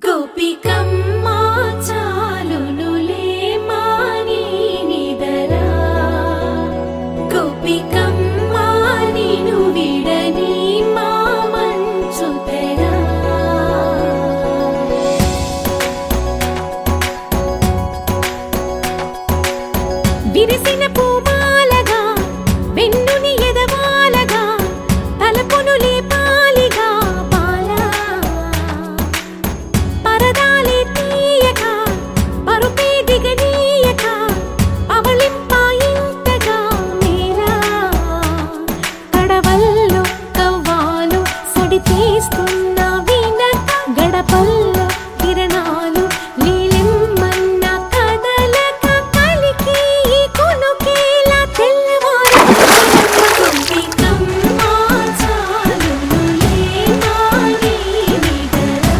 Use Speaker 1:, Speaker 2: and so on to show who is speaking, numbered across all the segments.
Speaker 1: గోపికమ్మా చాలునులే మాని నిదరా గోపికమ్మా నిను విడని మా మంచుతెరా విరిసిన పూమాలగా వెన్నుని ఎదవాలగా తలపును లేపాలిగా బాలా పరదాలే తీయక పరుపే దిగనీయక అవళింపాయింతగా మేరా కడవల్లో కవ్వాలు సడి చేస్తున్న వినక గడపల్లో కిరణాలు నీలిమ్మన్న కదలక కలికి కొనుకేలా తెల్లవారు గోపికమ్మా చాలునులే మాని నిదరా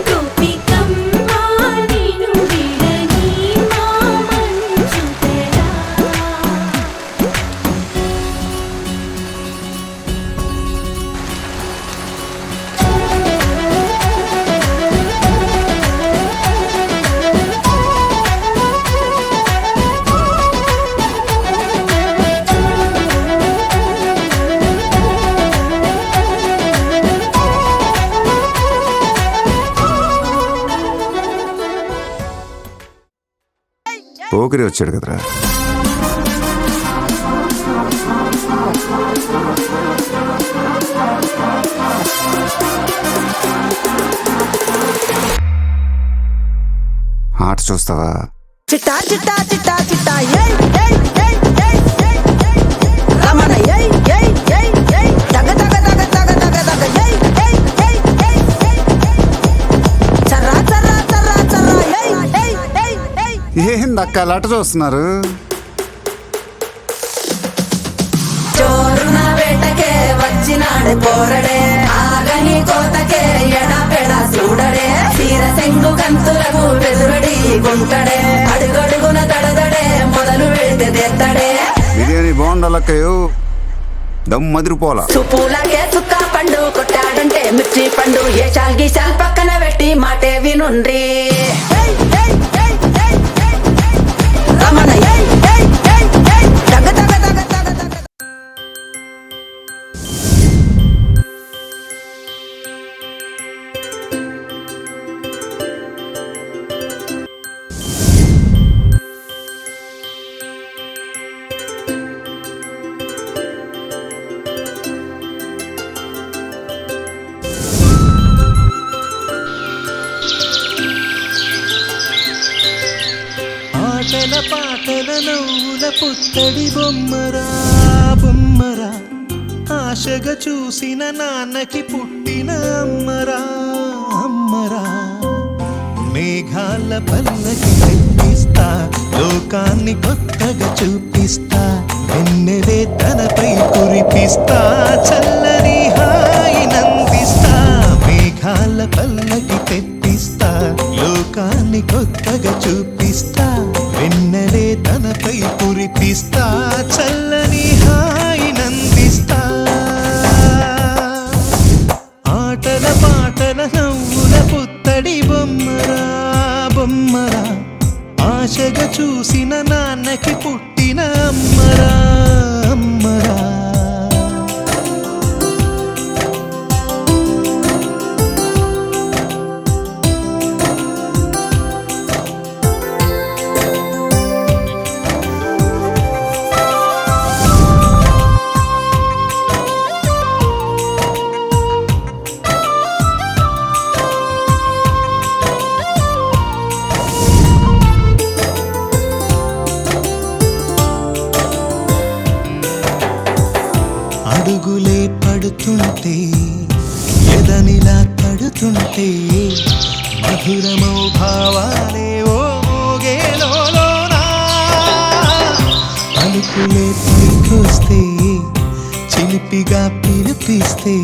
Speaker 1: గోపికమ్మా నిను విడని మా మంచుతెరా
Speaker 2: పోకిరి వచ్చాడు కదరా. ఆట చూస్తావా?
Speaker 3: చిట్టా చిట్టా చిట్టా చిట్టా ఏయ్ ఏయ్ ఏయ్ ఏయ్ ఏయ్ ఏయ్ రమణ ఏయ్ ఏయ్ ఏయ్ ఏయ్ తగ తగ తగ తగ తగ తగ ఏయ్ ఏయ్ ఏయ్ ఏయ్ ఏయ్ చర్రా చర్రా చర్రా చర్రా ఏయ్ ఏయ్ ఏయ్ ఏయ్
Speaker 2: ఏందక్క అలా ఆట చూస్తున్నారు?
Speaker 3: చోరున వేటకే వచ్చినాడు పోరడే ఆగని కోతకే ఎడపెడ చూడడే తీర సెంగు కంతులకు బెదురడి గుంటడే అడుగడుగున తడదడే మొదలు పెడితే తెత్తడే
Speaker 2: బిర్యానీ బాగుండాలక్కయ్యో, దమ్ మదిరిపోలా.
Speaker 3: సుపూలకే చుక్క పండు కొట్టాడంటే మిర్చి పండు ఏ చాల్ గీసాల్ పక్కన పెట్టి మాటే వినుండ్రి రమణ ఏయ్ ఏయ్ ఏయ్ ఏయ్ తగ తగ తగ తగ తగ
Speaker 4: ఆటల పాటల నవ్వుల పుత్తడి బొమ్మరా బొమ్మరా ఆశగా చూసిన నాన్నకి పుట్టిన అమ్మరా అమ్మరా మేఘాల పల్లకి తెప్పిస్తా లోకాన్ని కొత్తగా చూపిస్తా వెన్నెలే తనపై కురిపిస్తా చల్లని హాయినందిస్తా మేఘాల పల్లకి తెప్పిస్తా లోకాన్ని కొత్తగా చూపిస్తా వెన్నెలే తనపై కురిపిస్తా చల్లని హాయినందిస్తా ఆటల పాటల నవ్వుల పుత్తడి బొమ్మరా బొమ్మరా ఆశగా చూసిన నాన్నకి పుట్టిన అమ్మరా అమ్మరా అడుగులే పడుతుంటే ఎదనిలా తడుతుంటే మధురమౌ భావాలే ఓ మోగేలోనా పలుకులే పైకొస్తే చిలిపిగా పిలిపిస్తే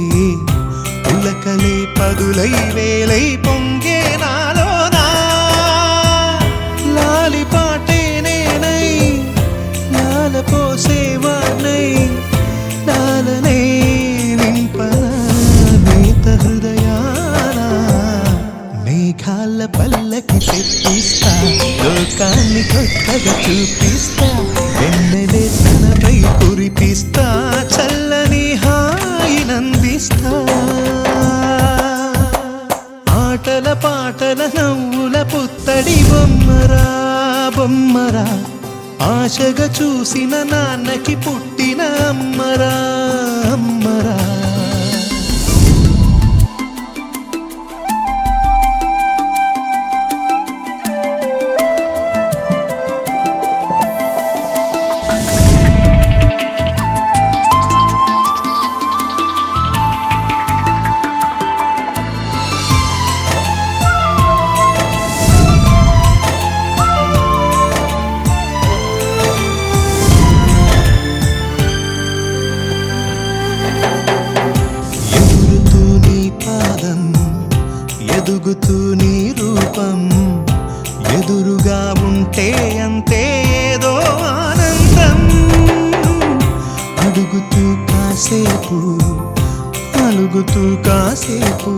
Speaker 4: పులకలే పదులై వేలై పొంగే నాలోనా లాలి పాటే నేనై లాల పోసేవాణ్ణై లాలనే నింపన నేత హృదయాన మేఘాల పల్లకి తెప్పిస్తా లోకాన్ని కొత్తగా చూపిస్తా వెన్నెలే తనపై కురిపిస్తా చల్లని హాయినందిస్తా ఆటల పాటల నవ్వుల పుత్తడి బొమ్మరా బొమ్మరా ఆశగా చూసిన నాన్నకి పుట్టిన అమ్మరా అమ్మరా ఎదుగుతూ నీ పాదం ఎదుగుతూ నీ రూపం ఎదురుగా ఉంటే అంతే ఏదో ఆనందం అడుగుతూ కాసేపు అలుగుతూ కాసేపు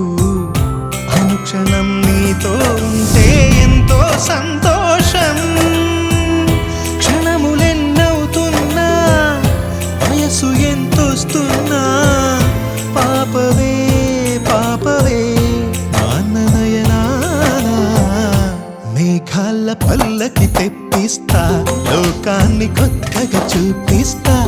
Speaker 4: అనుక్షణం నీతో ఉంటే ఎంతో సంతోషం క్షణములెన్నవుతున్నా వయసు ఎంతొస్తున్నా పాపవే పాపవే నాన్ననయనానా మేఘాల పల్లకి తెప్పిస్తా లోకాన్ని కొత్తగా చూపిస్తా